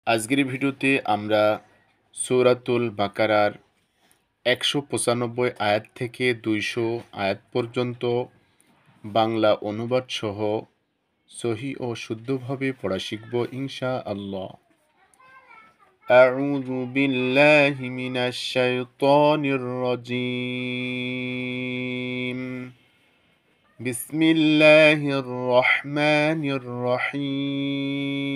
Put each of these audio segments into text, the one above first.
আজকের ভিডিওতে আমরা সূরাতুল বাকারার ১৯৫ আয়াত থেকে ২০০ আয়াত পর্যন্ত বাংলা অনুবাদ সহ সহিহ ও শুদ্ধভাবে পড়া শিখব ইনশাআল্লাহ। আউযু বিল্লাহি মিনাশ শাইতানির রাজীম। বিসমিল্লাহির রহমানির রহিম।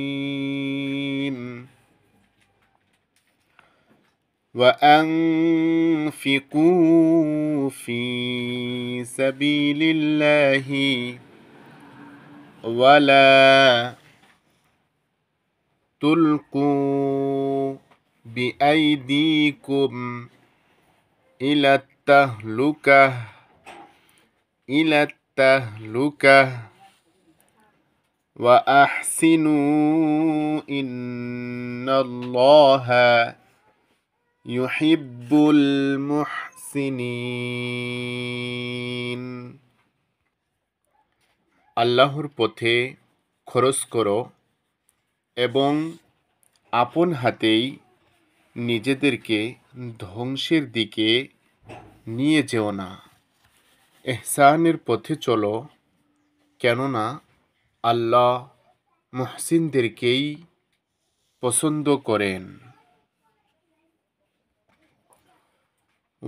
وأنفقوا في سبيل الله ولا تلقوا بأيديكم إلى التهلكة وأحسنوا إن الله ইউহিব্বুল মুহসিনিন। আল্লাহর পথে খরচ করো এবং আপন হাতেই নিজেদেরকে ধ্বংসের দিকে নিয়ে যেও না। ইহসানের পথে চলো, কেননা আল্লাহ মুহসিনদেরকেই পছন্দ করেন।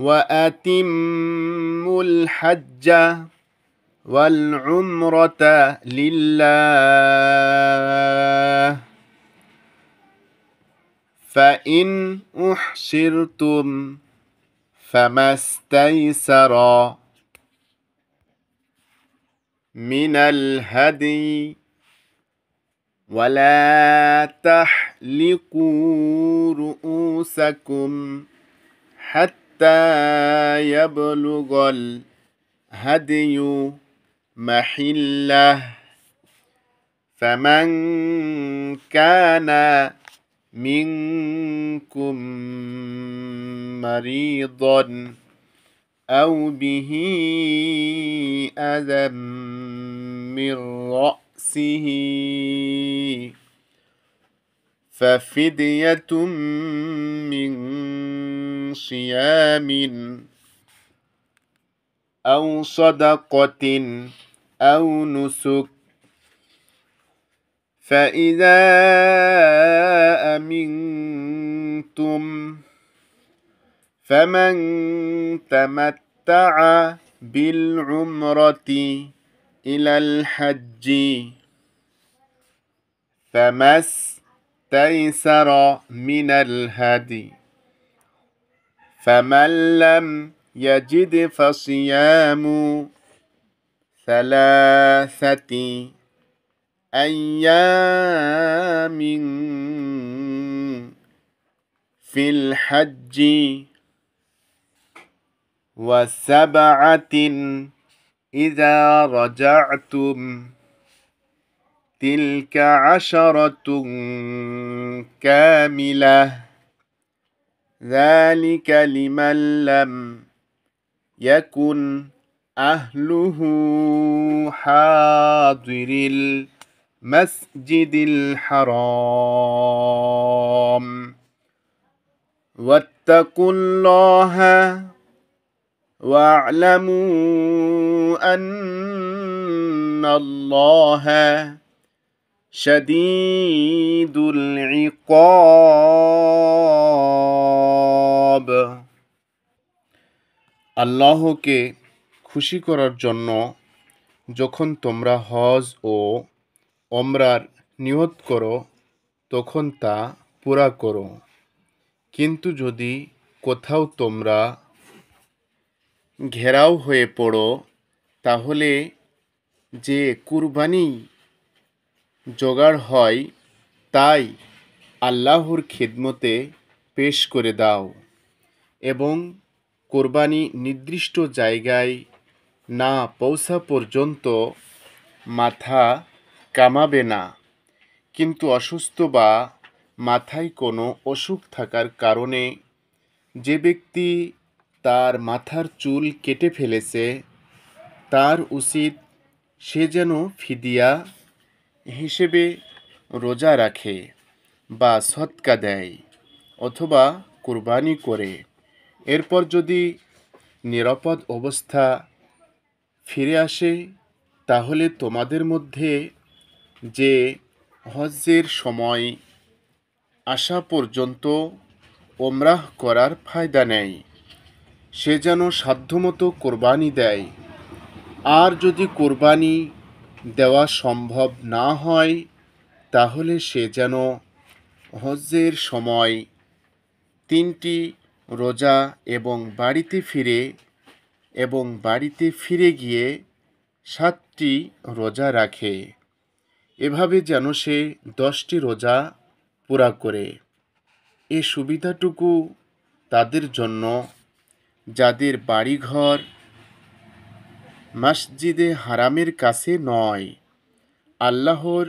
وأتموا الحج والعمرة لله فإن أحصرتم فما استيسر من الهدي ولا تحلقوا رؤوسكم حتى يبلغ الهدي محله فمن كان منكم مريضا أو به أذى من رأسه ففدية من صيام أو صدقة أو نسك فإذا أمنتم فمن تمتع بالعمرة إلى الحج فما استيسر من الهدي فمن لم يجد فصيام 3 أيام في الحج و7 إذا رجعتم تلك 10 كاملة ذلك لمن لم يكن أهله حاضر المسجد الحرام واتقوا الله واعلموا أن الله شديد العقاب। আল্লাহকে খুশি করার জন্য যখন তোমরা হজ ও ওমরার নিয়ত করো তখন তা পুরা করো। কিন্তু যদি কোথাও তোমরা ঘেরাও হয়ে পড়ো তাহলে যে কুরবানি জোগাড় হয় তাই আল্লাহর খিদমতে পেশ করে দাও এবং কোরবানি নির্দিষ্ট জায়গায় না পৌঁছা পর্যন্ত মাথা কামাবে না। কিন্তু অসুস্থ বা মাথায় কোনো অসুখ থাকার কারণে যে ব্যক্তি তার মাথার চুল কেটে ফেলেছে তার উচিত সে যেন ফিদিয়া হিসেবে রোজা রাখে বা সদকা দেয় অথবা কুরবানি করে, এরপর যদি নিরাপদ অবস্থা ফিরে আসে, তাহলে তোমাদের মধ্যে যে হজ্জের সময় আসা পর্যন্ত ওমরাহ করার ফায়দা নেয়, সে যেন সাধ্যমতো কোরবানি দেয়। আর যদি কোরবানি দেওয়া সম্ভব না হয়, তাহলে সে যেন হজ্জের সময় 3টি রোজা এবং বাড়িতে ফিরে গিয়ে 7টি রোজা রাখে। এভাবে যেন সে 10টি রোজা পুরা করে। এ সুবিধাটুকু তাদের জন্য যাদের বাড়িঘর মসজিদে হারামের কাছে নয়। আল্লাহর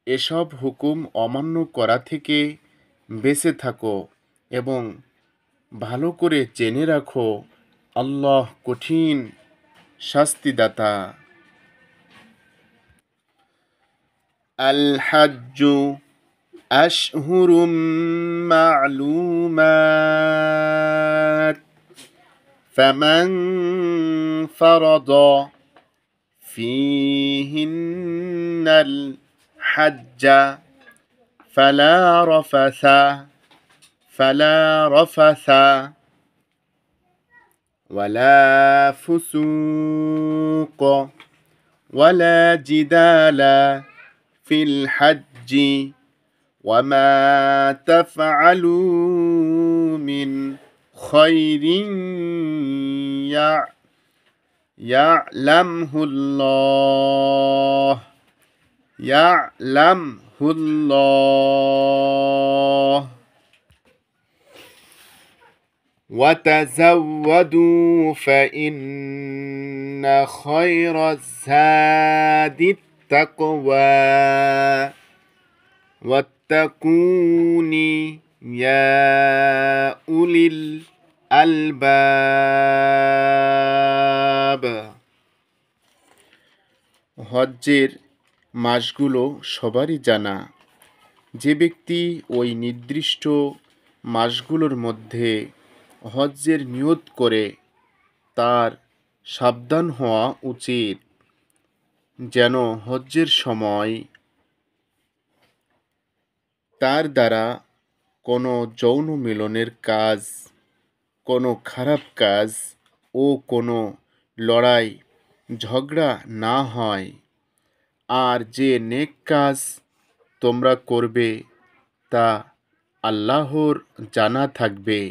এসব হুকুম অমান্য করা থেকে বেঁচে থাকো এবং ভালো করে জেনে রাখো, আল্লাহ কঠিন শাস্তিদাতা। আল হাজ্জু আশহুরুম মা'লুমাত ফামান ফারাদা ফীহিন্নাল হাজ্জা ফালা রাফাসা ওয়ালা ফুসুক ওয়ালা জিদালা ফিল হাজ্জি ওয়ামা তাফআলু মিন খায়রিন ইয়া'লামহুল্লাহ। وتزودوا فإن خير الزاد التقوى واتقون يا أولي الألباب। হজ্জের মাসগুলো সবারই জানা। যে ব্যক্তি ওই নির্দিষ্ট মাসগুলোর মধ্যে হজ্জের নিয়ত করে, তার সাবধান হওয়া উচিত যেন হজ্জের সময় তার দ্বারা কোনো যৌন মিলনের কাজ, কোনো খারাপ কাজ ও কোনো লড়াই ঝগড়া না হয়। আর যে নেক কাজ তোমরা করবে তা আল্লাহর জানা থাকবে।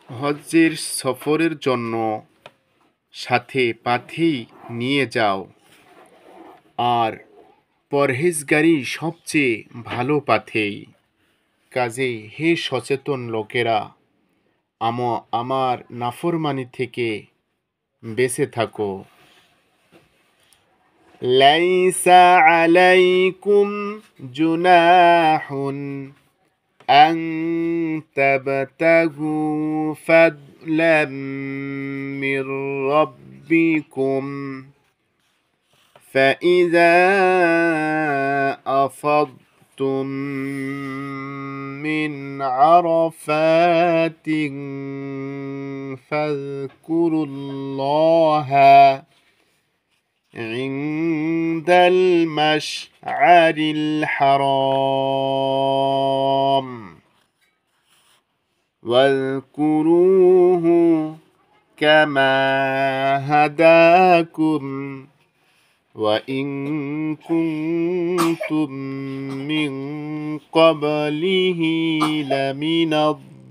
হজ্জের সফরের জন্য সাথে পাথেয় নিয়ে যাও, আর পরহেজগারি সবচেয়ে ভালো পাথেয়। কাজেই হে সচেতন লোকেরা, আমার নাফরমানি থেকে বেঁচে থাকো। লাইসা আলাইকুম জুনাহুন আন তাবতাগু ফাদলাম মির রাব্বিকুম فإذا أفضتم من عرفات فاذكروا الله عند المشعر الحرام واذكروه كما هداكم وإن كنتم من قبله لمن الضالين।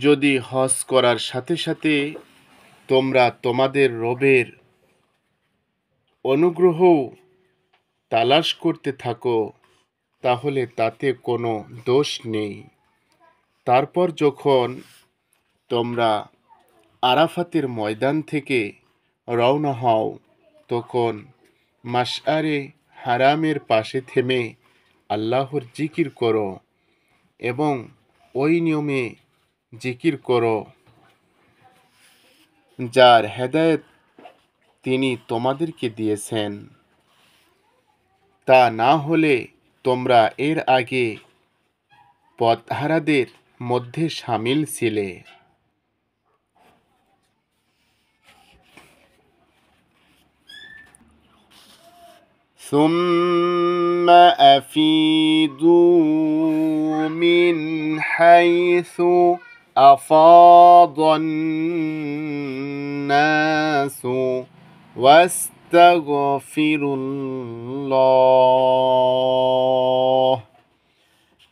যদি হজ করার সাথে সাথে তোমরা তোমাদের রবের অনুগ্রহ তালাশ করতে থাকো, তাহলে তাতে কোনো দোষ নেই। তারপর যখন তোমরা আরাফাতের ময়দান থেকে রওনা হও, তখন মাশআরে হারামের পাশে থেমে আল্লাহর জিকির করো এবং ওই নিয়মে জিকির করো, যার হেদায়েত তিনি তোমাদেরকে দিয়েছেন। তা না হলে তোমরা এর আগে পথহারাদের মধ্যে শামিল ছিলে। ثم أفيضوا من حيث أفاض الناس واستغفروا الله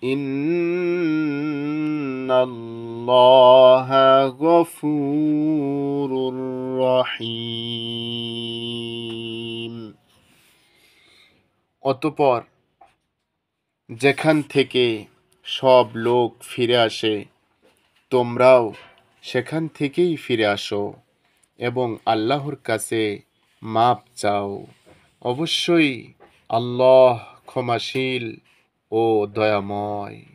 إن الله غفور رحيم। অতঃপর যেখান থেকে সব লোক ফিরে আসে তোমরাও সেখান থেকেই ফিরে আসো এবং আল্লাহর কাছে মাপ চাও। অবশ্যই আল্লাহ ক্ষমাশীল ও দয়াময়।